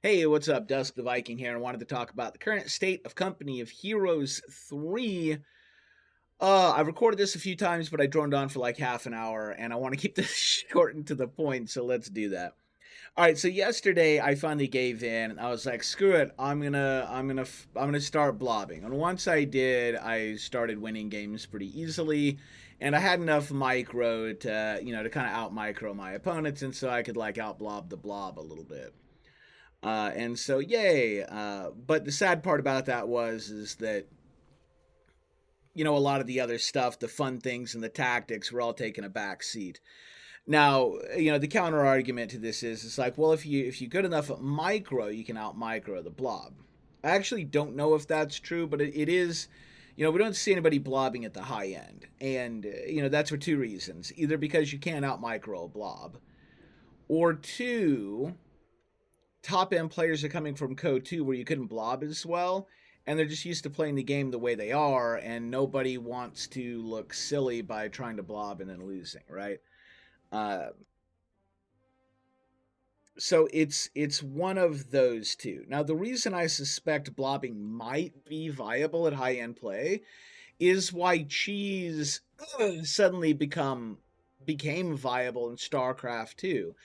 Hey, what's up? Dusk the Viking here, and I wanted to talk about the current state of Company of Heroes 3. I've recorded this a few times, but I droned on for like half an hour, and I want to keep this short and to the point, so let's do that. All right, so yesterday I finally gave in. I was like, "Screw it! I'm gonna start blobbing." And once I did, I started winning games pretty easily, and I had enough micro to kind of out micro my opponents, and so I could like out blob the blob a little bit. And so, yay! But the sad part about that is that a lot of the other stuff, the fun things and the tactics, were all taking a back seat. Now, the counter argument to this is it's like, well, if you're good enough at micro, you can out micro the blob. I actually don't know if that's true, but it is. We don't see anybody blobbing at the high end, and that's for two reasons: either because you can't out micro a blob, or two, top end players are coming from Code 2 where you couldn't blob as well, and they're just used to playing the game the way they are, and nobody wants to look silly by trying to blob and then losing, right? Uh, so it's one of those two. Now, the reason I suspect blobbing might be viable at high end play is why cheese suddenly became viable in StarCraft 2.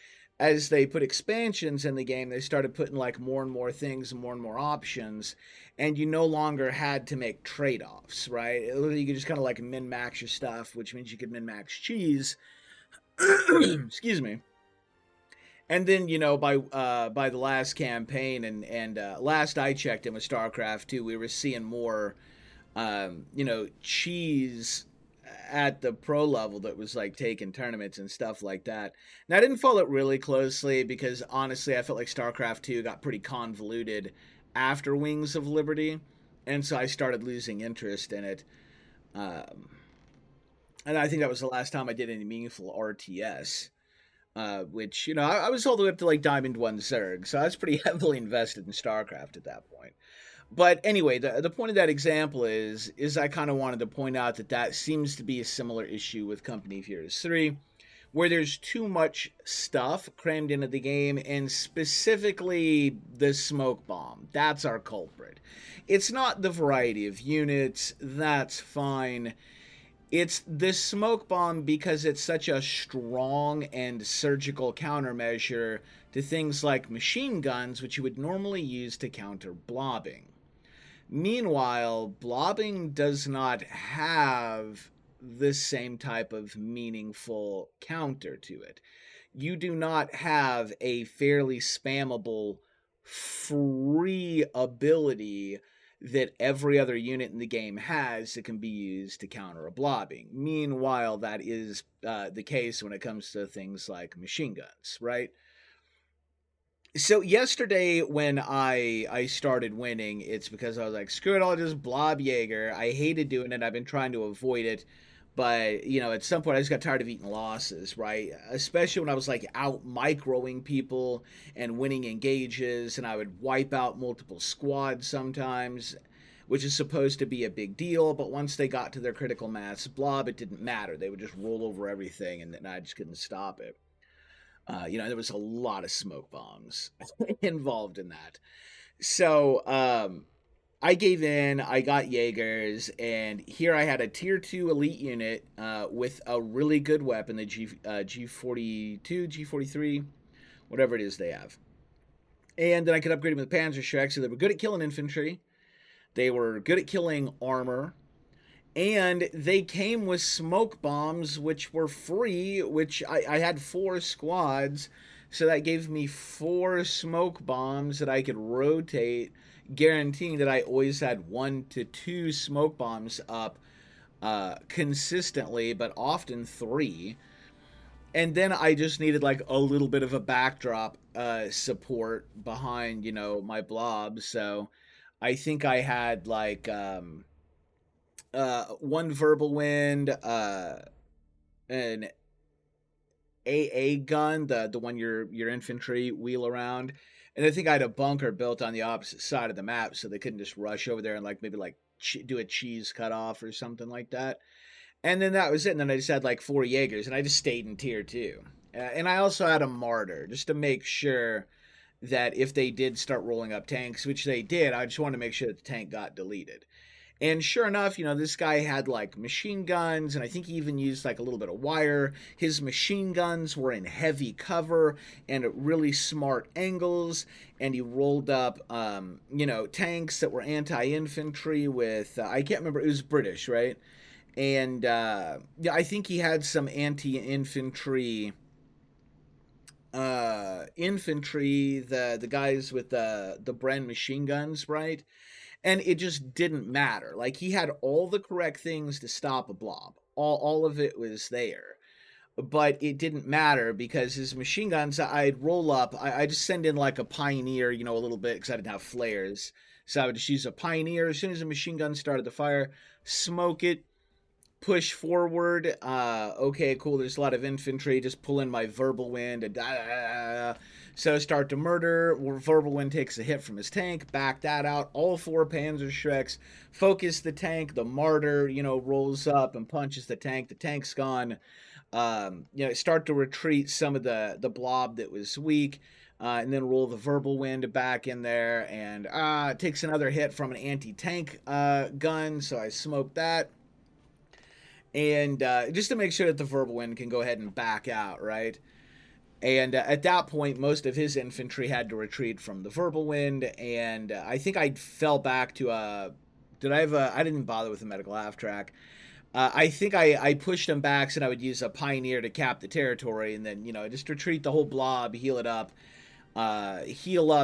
As they put expansions in the game, they started putting like more and more things and more options, and you no longer had to make trade-offs, right? You could just kind of like min-max your stuff, which means you could min-max cheese. Excuse me. And then by the last campaign and last I checked in with StarCraft 2, we were seeing more cheese at the pro level that was like taking tournaments and stuff like that. Now I didn't follow it really closely because honestly I felt like StarCraft 2 got pretty convoluted after Wings of Liberty, and so I started losing interest in it. Um, and I think that was the last time I did any meaningful RTS. Which I was all the way up to like Diamond One Zerg, so I was pretty heavily invested in StarCraft at that point. But anyway, the point of that example is I kind of wanted to point out that seems to be a similar issue with Company of Heroes 3, where there's too much stuff crammed into the game, and specifically the smoke bomb. That's our culprit. It's not the variety of units, that's fine. It's this smoke bomb because it's such a strong and surgical countermeasure to things like machine guns, which you would normally use to counter blobbing. Meanwhile, blobbing does not have this same type of meaningful counter to it. You do not have a fairly spammable free ability that every other unit in the game has that can be used to counter a blobbing. Meanwhile, that is the case when it comes to things like machine guns, right? So yesterday when I started winning, it's because I was like, screw it, I'll just blob Jaeger. I hated doing it. I've been trying to avoid it. But, at some point I just got tired of eating losses, right? Especially when I was like out microing people and winning engages, and I would wipe out multiple squads sometimes, which is supposed to be a big deal. But once they got to their critical mass blob, it didn't matter. They would just roll over everything, and then I just couldn't stop it. There was a lot of smoke bombs involved in that. So I gave in. I got Jaegers, and here I had a tier 2 elite unit with a really good weapon, the G42, G43, whatever it is they have. And then I could upgrade them with Panzerschreck, so they were good at killing infantry. They were good at killing armor, and they came with smoke bombs, which were free, which I had 4 squads, so that gave me 4 smoke bombs that I could rotate, guaranteeing that I always had 1 to 2 smoke bombs up consistently, but often 3. And then I just needed like a little bit of a backdrop support behind, my blob. So I think I had like 1 verbal wind, an AA gun, the one your infantry wheel around, and I think I had a bunker built on the opposite side of the map, so they couldn't just rush over there and like maybe like do a cheese cutoff or something like that. And then that was it. And then I just had like 4 Jaegers, and I just stayed in tier 2. And I also had a martyr just to make sure that if they did start rolling up tanks, which they did, I just wanted to make sure that the tank got deleted. And sure enough, this guy had like machine guns, and I think he even used like a little bit of wire. His machine guns were in heavy cover and at really smart angles, and he rolled up, tanks that were anti-infantry with I can't remember. It was British, right? And yeah, I think he had some anti-infantry infantry, the guys with the Bren machine guns, right? And it just didn't matter. Like, he had all the correct things to stop a blob. All of it was there. But it didn't matter because his machine guns, I'd roll up. I just send in like a pioneer, a little bit because I didn't have flares. So I would just use a pioneer. As soon as the machine gun started to fire, smoke it, push forward. Okay, cool. There's a lot of infantry. Just pull in my verbal wind and so start to murder. Verbal wind takes a hit from his tank. Back that out. All 4 Panzerschrecks. Focus the tank. The martyr, rolls up and punches the tank. The tank's gone. Start to retreat some of the blob that was weak. And then roll the verbal wind back in there. And it takes another hit from an anti-tank gun. So I smoke that. And just to make sure that the verbal wind can go ahead and back out, right? And at that point, most of his infantry had to retreat from the verbal wind, and I think I fell back to did I have a? I didn't bother with the medical half track. I think I pushed him back, so I would use a pioneer to cap the territory, and then just retreat the whole blob, heal it up,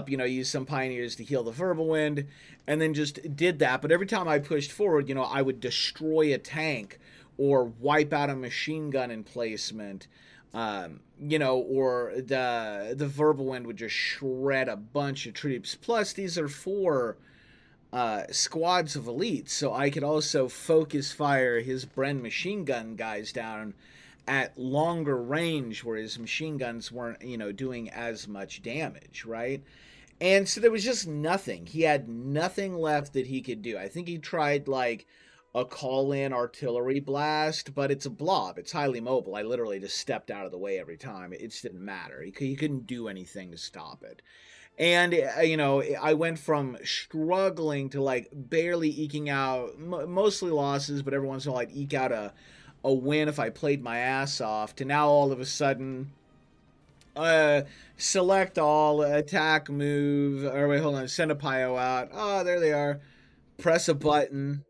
use some pioneers to heal the verbal wind, and then just did that. But every time I pushed forward, I would destroy a tank or wipe out a machine gun emplacement, or the verbal wind would just shred a bunch of troops. Plus, these are 4 squads of elites, so I could also focus fire his Bren machine gun guys down at longer range where his machine guns weren't, doing as much damage, right? And so there was just nothing. He had nothing left that he could do. I think he tried like a call-in artillery blast, but it's a blob. It's highly mobile. I literally just stepped out of the way every time. It just didn't matter. He couldn't do anything to stop it. And, I went from struggling to like barely eking out, mostly losses, but every once in a while I'd eke out a win if I played my ass off, to now all of a sudden select all, attack, move, or wait, hold on, send a Pio out. Oh, there they are. Press a button,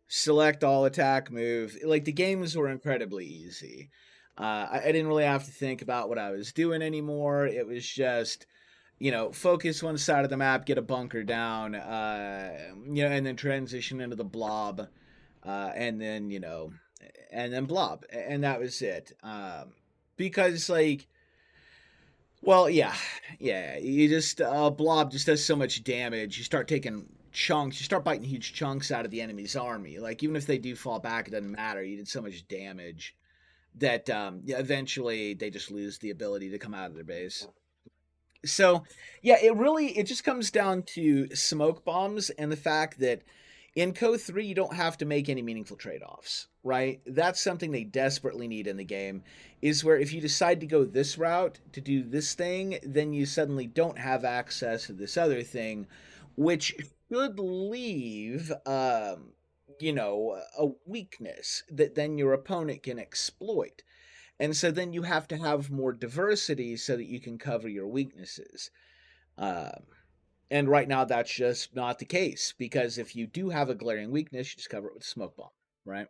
select all, attack, move. Like, the games were incredibly easy. I didn't really have to think about what I was doing anymore. It was just, focus one side of the map, get a bunker down, and then transition into the blob, and then blob, and that was it. Because like, well, yeah, you just blob just does so much damage. You start taking chunks, you start biting huge chunks out of the enemy's army. Like, even if they do fall back, it doesn't matter. You did so much damage that eventually they just lose the ability to come out of their base. So, yeah, it just comes down to smoke bombs and the fact that in Co 3 you don't have to make any meaningful trade-offs, right? That's something they desperately need in the game, is where if you decide to go this route to do this thing, then you suddenly don't have access to this other thing, which should leave a weakness that then your opponent can exploit. And so then you have to have more diversity so that you can cover your weaknesses. And right now that's just not the case, because if you do have a glaring weakness, you just cover it with a smoke bomb, right?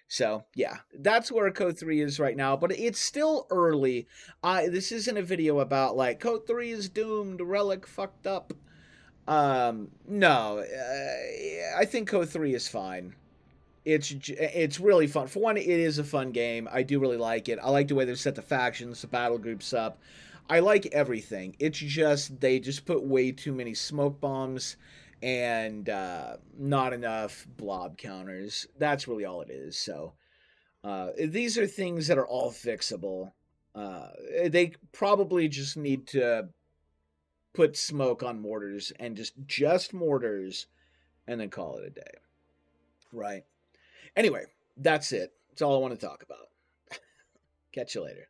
So yeah, that's where Code 3 is right now, but it's still early. This isn't a video about like Code 3 is doomed, Relic fucked up. No, I think Code 3 is fine. It's really fun. For one, it is a fun game. I do really like it. I like the way they set the factions, the battle groups up. I like everything. It's just they just put way too many smoke bombs and not enough blob counters. That's really all it is. So these are things that are all fixable. They probably just need to put smoke on mortars and just mortars and then call it a day. Right. Anyway, that's it. That's all I want to talk about. Catch you later.